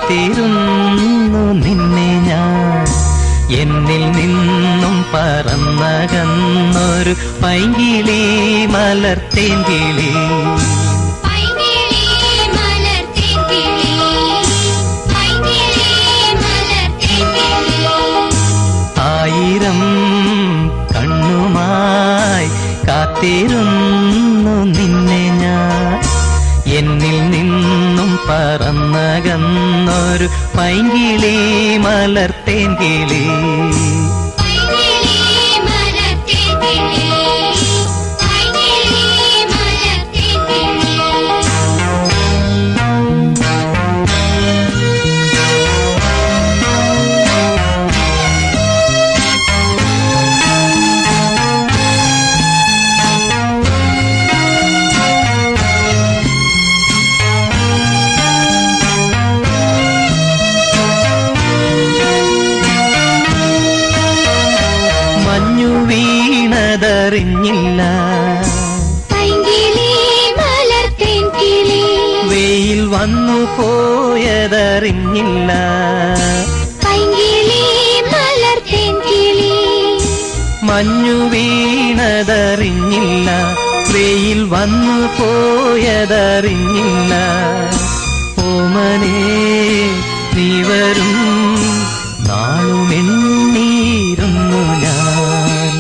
കാത്തിരുന്നു നിന്നെ ഞാൻ. എന്നിൽ നിന്നും പറന്നകന്നൊരു പൈങ്കിളി മലർത്തേങ്കിളി. ആയിരം കണ്ണുമായി കാത്തിരുന്നു നിന്നെ ഞാൻ. എന്നിൽ നിന്നും പറന്നകന്നൊരു പൈങ്കിളി മലർത്തേങ്കിളി. മഞ്ഞു വീണതറിഞ്ഞില്ല, വെയിൽ വന്നു പോയതറിഞ്ഞില്ല. മഞ്ഞു വീണതറിഞ്ഞില്ല, വെയിൽ വന്നു പോയതറിഞ്ഞില്ല. ഓമനേ നീ വരും നാളുമെണ്ണീരുന്നു ഞാൻ.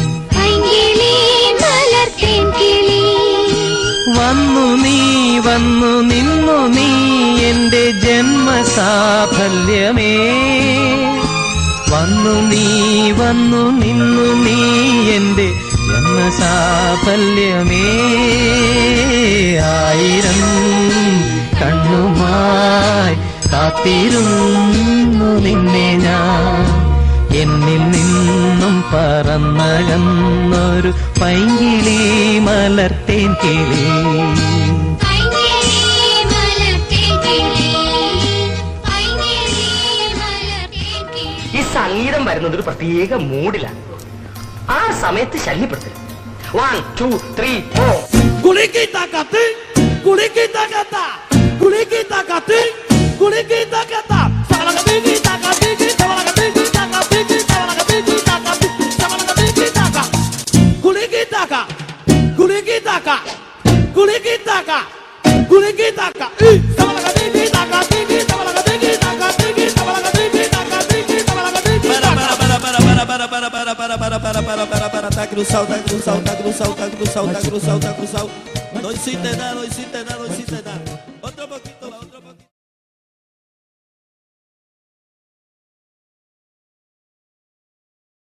വന്നു നീ വന്നു നിന്നു നീ എന്റെ ജന്മസാഫല്യമേ. വന്നു നീ വന്നു നിന്നു നീ എന്റെ ജന്മസാഫല്യമേ. ആയിരം കണ്ണുമായി കാത്തിരുന്നു നിന്നെ ഞാൻ. എന്നിൽ നിന്നും പറന്നകന്നൊരു പൈങ്കിളി മലർത്തേങ്കിളി. ഈ സംഗീതം വരുന്നത് ഒരു പ്രത്യേക മൂഡിലാണ്. ആ സമയത്ത് ശല്യപ്പെടുത്തരുത്. 1 2 3 4. കുളിക്കിത്തകത്ത് കുളിക്കിത്തകത്ത കുളിക്കിത്തകത്ത് കുളിക്കിത്തകത്ത സവളകത്തിക്കിത്തകത്തിക്കി സവളകത്തിക്കിത്തകത്തിക്കി സവളകത്തിക്കിത്തകത്തി സവളകത്തിക്കിത്തക കുളിക്കിത്തക കുളിക്കിത്തക കുളിക്കിത്തക കുളിക്കിത്തക സവളകത്തിക്കിത്തകത്തിക്കി സവളകത്തിക്കിത്തകത്തിക്കി സവളകത്തിക്കിത്തകത്തിക്കി സവളകത്തിക്കിത്തക. Tá cruzado, tá cruzado, tá cruzado, tá cruzado, tá cruzado, tá cruzado. Dois se te dá, dois se te dá, dois se te dá.